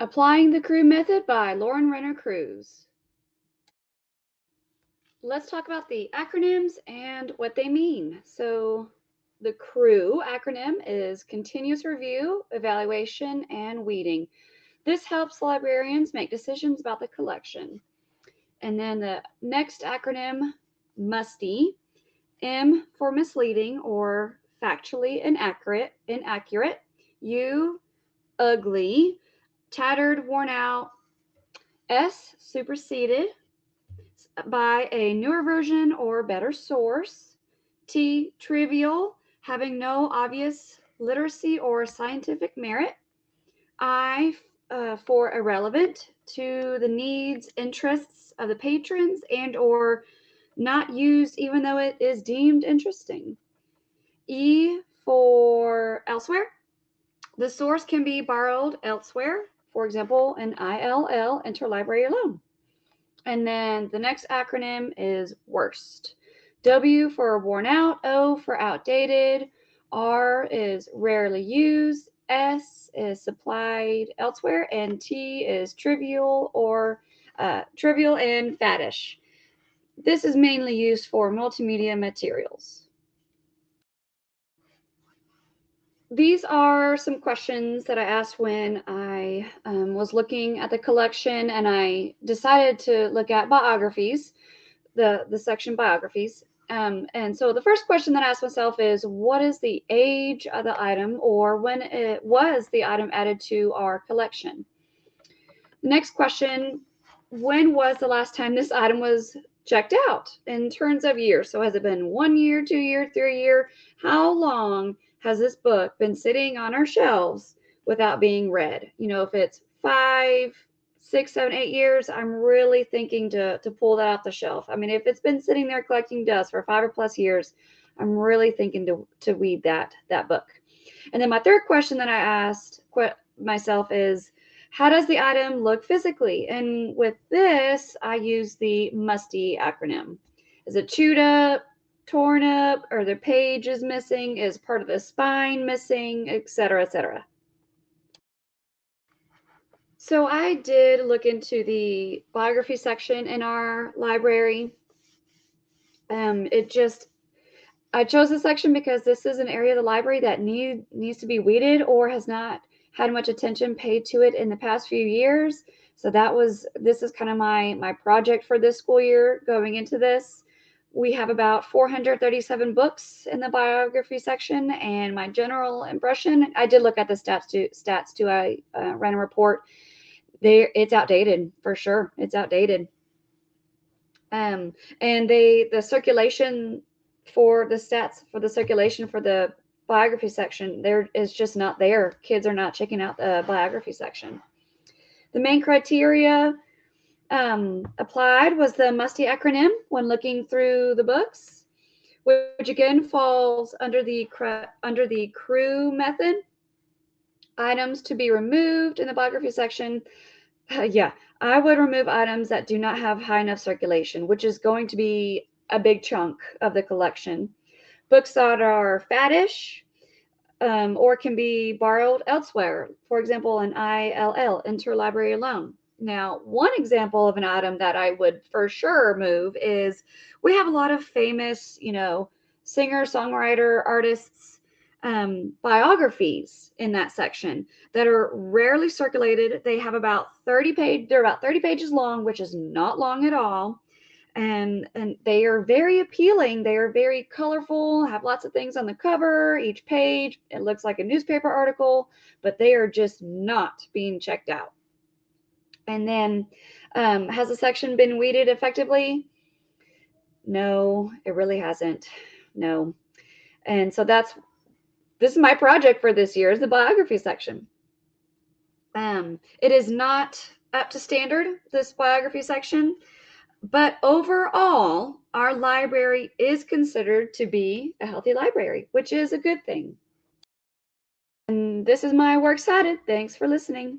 Applying the CREW Method by Lauren Renner Cruz. Let's talk about the acronyms and what they mean. So the CREW acronym is Continuous Review, Evaluation, and Weeding. This helps librarians make decisions about the collection. And then the next acronym, MUSTY, M for misleading or factually inaccurate, U, ugly, tattered, worn out, S, superseded by a newer version or better source, T, trivial, having no obvious literacy or scientific merit, I, for irrelevant to the needs, interests of the patrons and or not used even though it is deemed interesting. E for elsewhere. The source can be borrowed elsewhere, for example, an ILL, interlibrary loan. And then the next acronym is WORST. W for worn out, O for outdated, R is rarely used, S is supplied elsewhere, and T is trivial or trivial and faddish. This is mainly used for multimedia materials. These are some questions that I asked when I was looking at the collection, and I decided to look at biographies, the section biographies. And so the first question that I asked myself is, what is the age of the item, or when it was the item added to our collection? The next question, when was the last time this item was checked out in terms of years? So has it been 1 year, 2 year, 3 year? How long has this book been sitting on our shelves without being read? You know, if it's 5, 6, 7, 8 years, I'm really thinking to pull that off the shelf. I mean, if it's been sitting there collecting dust for 5 or plus years, I'm really thinking to weed that book. And then my third question that I asked myself is, how does the item look physically? And with this, I use the MUSTY acronym. Is it chewed up, torn up, or the page is missing? Is part of the spine missing, etc., etc.? So I did look into the biography section in our library. I chose this section because this is an area of the library that needs to be weeded or has not had much attention paid to it in the past few years. So this is kind of my project for this school year going into this. We have about 437 books in the biography section, and my general impression, I did look at the stats too. I ran a report. It's outdated for sure. It's outdated. And the circulation for the stats for the circulation for the biography section there is just not there. Kids are not checking out the biography section. The main criteria applied was the MUSTY acronym when looking through the books, which again falls under the CREW method. Items to be removed in the biography section. Yeah, I would remove items that do not have high enough circulation, which is going to be a big chunk of the collection. Books that are faddish or can be borrowed elsewhere. For example, an ILL, interlibrary loan. Now, one example of an item that I would for sure move is we have a lot of famous, singer, songwriter, artists, biographies in that section that are rarely circulated. They have about 30 they're about 30 pages long, which is not long at all. And they are very appealing. They are very colorful, have lots of things on the cover. Each page, it looks like a newspaper article, but they are just not being checked out. And then, has the section been weeded effectively? No, it really hasn't. No. And so this is my project for this year, is the biography section. It is not up to standard, this biography section. But overall, our library is considered to be a healthy library, which is a good thing. And this is my Works Cited. Thanks for listening.